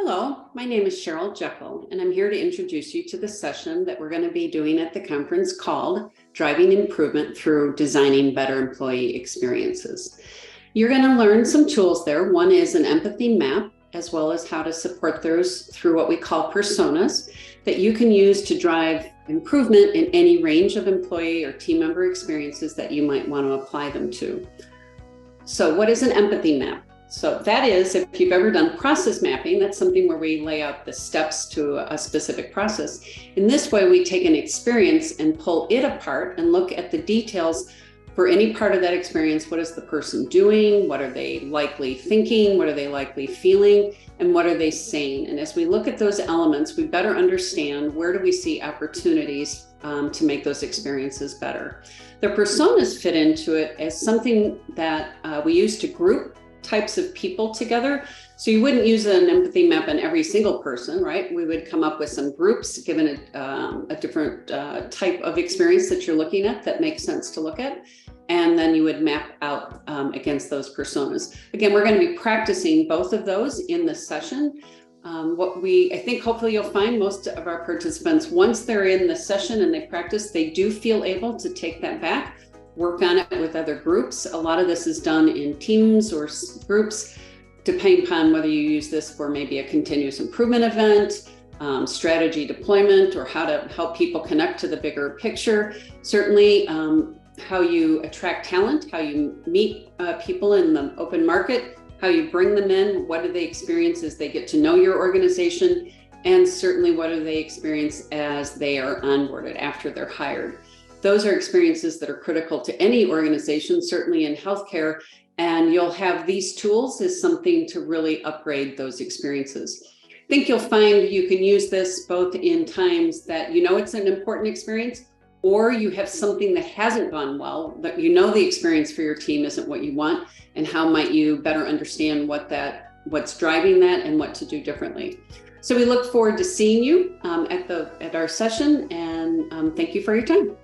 Hello, my name is Cheryl Jekiel, and I'm here to introduce you to the session that we're going to be doing at the conference called Driving Improvement Through Designing Better Employee Experiences. You're going to learn some tools there. One is an empathy map, as well as how to support those through what we call personas that you can use to drive improvement in any range of employee or team member experiences that you might want to apply them to. So what is an empathy map? So that is, if you've ever done process mapping, that's something where we lay out the steps to a specific process. In this way, we take an experience and pull it apart and look at the details for any part of that experience. What is the person doing? What are they likely thinking? What are they likely feeling? And what are they saying? And as we look at those elements, we better understand where do we see opportunities to make those experiences better. The personas fit into it as something that we use to group types of people together. So you wouldn't use an empathy map on every single person, right? We would come up with some groups given a different type of experience that you're looking at that makes sense to look at. And then you would map out against those personas. Again, we're going to be practicing both of those in this session. I think hopefully you'll find most of our participants, once they're in the session and they practice, they do feel able to take that back, work on it with other groups. A lot of this is done in teams or groups, depending upon whether you use this for maybe a continuous improvement event, strategy deployment, or how to help people connect to the bigger picture. Certainly, how you attract talent, how you meet people in the open market, how you bring them in, what do they experience as they get to know your organization, and certainly what do they experience as they are onboarded after they're hired. Those are experiences that are critical to any organization, certainly in healthcare, and you'll have these tools as something to really upgrade those experiences. I think you'll find you can use this both in times that you know it's an important experience, or you have something that hasn't gone well, that you know the experience for your team isn't what you want, and how might you better understand what's driving that and what to do differently. So we look forward to seeing you at our session, and thank you for your time.